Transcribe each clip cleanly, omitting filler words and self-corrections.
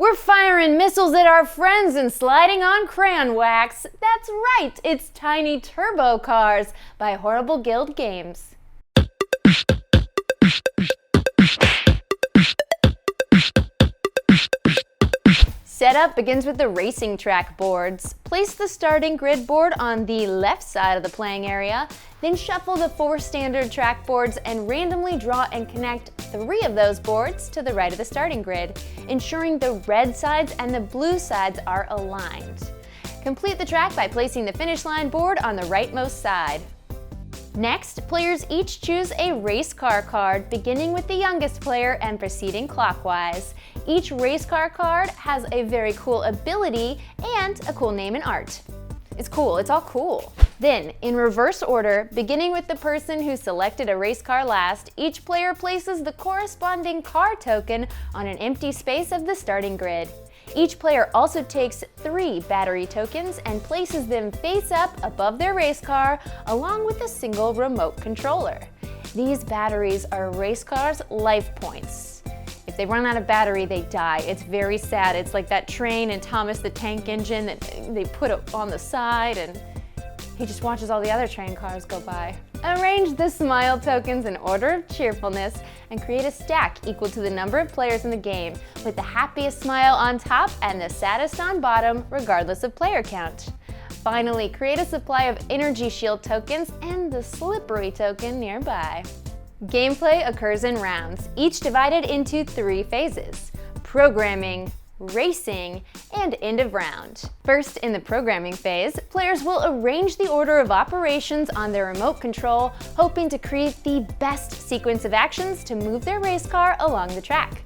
We're firing missiles at our friends and sliding on crayon wax. That's right, it's Tiny Turbo Cars by Horrible Guild Games. Setup begins with the racing track boards. Place the starting grid board on the left side of the playing area, then shuffle the 4 standard track boards and randomly draw and connect 3 of those boards to the right of the starting grid, ensuring the red sides and the blue sides are aligned. Complete the track by placing the finish line board on the rightmost side. Next, players each choose a race car card, beginning with the youngest player and proceeding clockwise. Each race car card has a very cool ability and a cool name and art. It's cool, it's all cool. Then, in reverse order, beginning with the person who selected a race car last, each player places the corresponding car token on an empty space of the starting grid. Each player also takes 3 battery tokens and places them face up above their race car along with a single remote controller. These batteries are race cars' life points. If they run out of battery, they die. It's very sad. It's like that train in Thomas the Tank Engine that they put on the side and he just watches all the other train cars go by. Arrange the smile tokens in order of cheerfulness and create a stack equal to the number of players in the game, with the happiest smile on top and the saddest on bottom, regardless of player count. Finally, create a supply of energy shield tokens and the slippery token nearby. Gameplay occurs in rounds, each divided into 3 phases: programming, racing, and end of round. First, in the programming phase, players will arrange the order of operations on their remote control, hoping to create the best sequence of actions to move their race car along the track.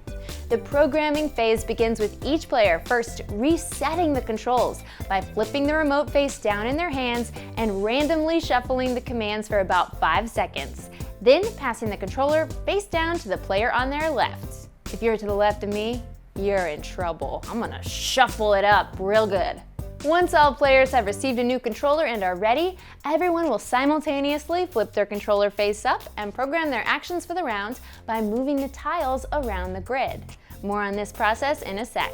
The programming phase begins with each player first resetting the controls by flipping the remote face down in their hands and randomly shuffling the commands for about 5 seconds, then passing the controller face down to the player on their left. If you're to the left of me, you're in trouble. I'm gonna shuffle it up real good. Once all players have received a new controller and are ready, everyone will simultaneously flip their controller face up and program their actions for the round by moving the tiles around the grid. More on this process in a sec.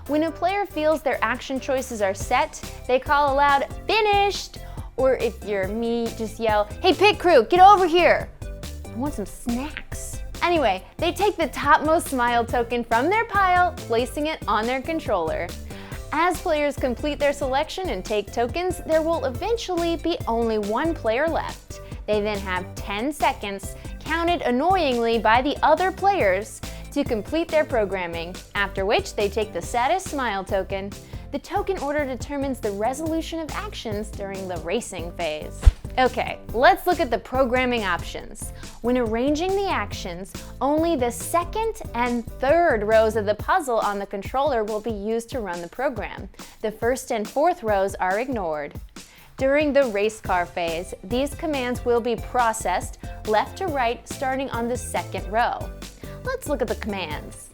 When a player feels their action choices are set, they call aloud, "Finished!" Or if you're me, just yell, "Hey pit crew, get over here! I want some snacks." Anyway, they take the topmost smile token from their pile, placing it on their controller. As players complete their selection and take tokens, there will eventually be only 1 player left. They then have 10 seconds, counted annoyingly by the other players, to complete their programming, after which they take the saddest smile token. The token order determines the resolution of actions during the racing phase. Okay, let's look at the programming options. When arranging the actions, only the 2nd and 3rd rows of the puzzle on the controller will be used to run the program. The 1st and 4th rows are ignored. During the race car phase, these commands will be processed left to right starting on the 2nd row. Let's look at the commands.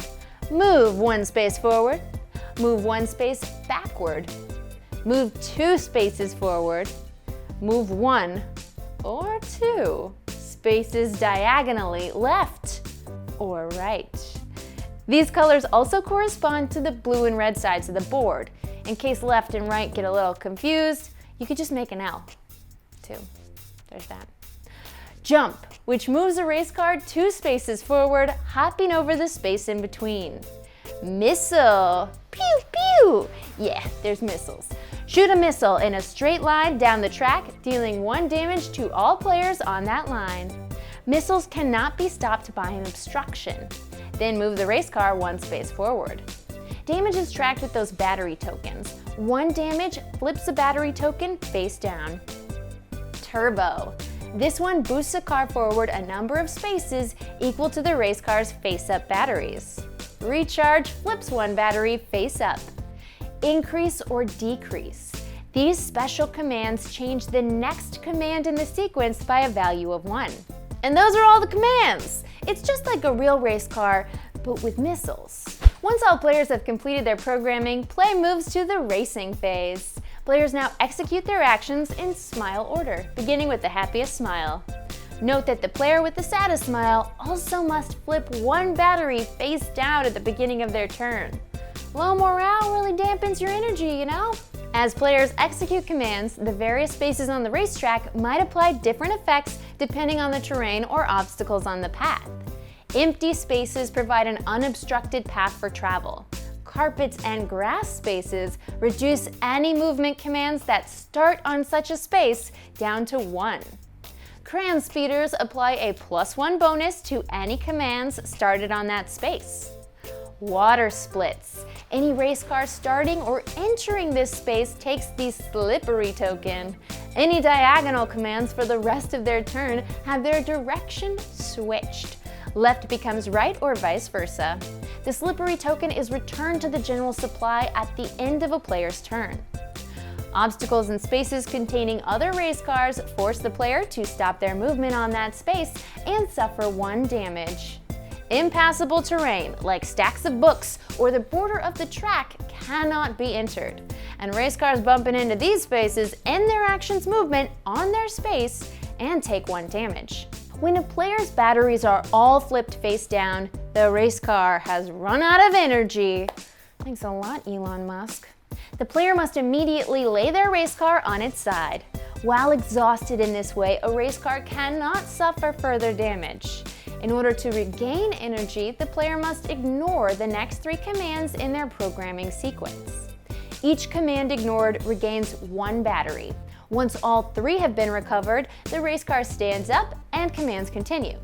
Move 1 space forward. Move 1 space backward. Move 2 spaces forward. Move 1 or 2 spaces diagonally left or right. These colors also correspond to the blue and red sides of the board. In case left and right get a little confused, you could just make an L too. There's that. Jump, which moves a race car 2 spaces forward, hopping over the space in between. Missile, pew pew. Yeah, there's missiles. Shoot a missile in a straight line down the track, dealing 1 damage to all players on that line. Missiles cannot be stopped by an obstruction. Then move the race car 1 space forward. Damage is tracked with those battery tokens. 1 damage flips a battery token face down. Turbo. This one boosts a car forward a number of spaces equal to the race car's face-up batteries. Recharge flips 1 battery face up. Increase or decrease. These special commands change the next command in the sequence by a value of 1. And those are all the commands! It's just like a real race car, but with missiles. Once all players have completed their programming, play moves to the racing phase. Players now execute their actions in smile order, beginning with the happiest smile. Note that the player with the saddest smile also must flip 1 battery face down at the beginning of their turn. Low morale really dampens your energy, you know? As players execute commands, the various spaces on the racetrack might apply different effects depending on the terrain or obstacles on the path. Empty spaces provide an unobstructed path for travel. Carpets and grass spaces reduce any movement commands that start on such a space down to 1. Crayon speeders apply a +1 bonus to any commands started on that space. Water splits. Any race car starting or entering this space takes the slippery token. Any diagonal commands for the rest of their turn have their direction switched. Left becomes right or vice versa. The slippery token is returned to the general supply at the end of a player's turn. Obstacles in spaces containing other race cars force the player to stop their movement on that space and suffer 1 damage. Impassable terrain, like stacks of books or the border of the track, cannot be entered. And race cars bumping into these spaces end their action's movement on their space and take 1 damage. When a player's batteries are all flipped face down, the race car has run out of energy. Thanks a lot, Elon Musk. The player must immediately lay their race car on its side. While exhausted in this way, a race car cannot suffer further damage. In order to regain energy, the player must ignore the next 3 commands in their programming sequence. Each command ignored regains 1 battery. Once all 3 have been recovered, the race car stands up and commands continue.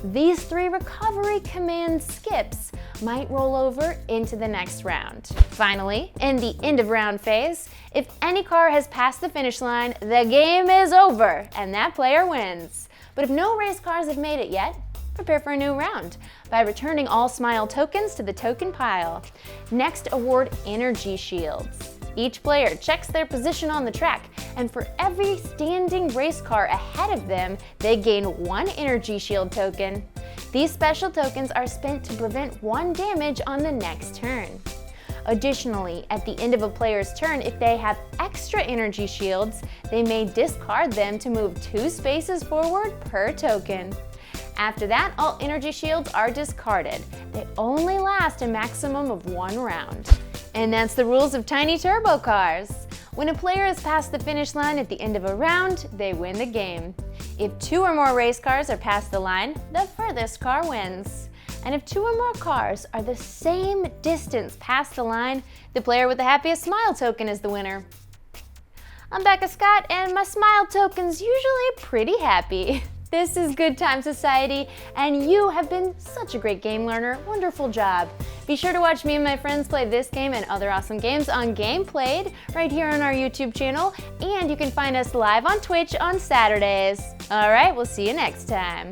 These 3 recovery command skips might roll over into the next round. Finally, in the end of round phase, if any car has passed the finish line, the game is over and that player wins. But if no race cars have made it yet, prepare for a new round by returning all smile tokens to the token pile. Next, award energy shields. Each player checks their position on the track, and for every standing race car ahead of them, they gain 1 energy shield token. These special tokens are spent to prevent 1 damage on the next turn. Additionally, at the end of a player's turn, if they have extra energy shields, they may discard them to move 2 spaces forward per token. After that, all energy shields are discarded. They only last a maximum of 1 round. And that's the rules of tiny turbo cars. When a player has passed the finish line at the end of a round, they win the game. If 2 or more race cars are past the line, the furthest car wins. And if 2 or more cars are the same distance past the line, the player with the happiest smile token is the winner. I'm Becca Scott, and my smile token's usually pretty happy. This is Good Time Society, and you have been such a great game learner. Wonderful job. Be sure to watch me and my friends play this game and other awesome games on Game Played right here on our YouTube channel, and you can find us live on Twitch on Saturdays. All right, we'll see you next time.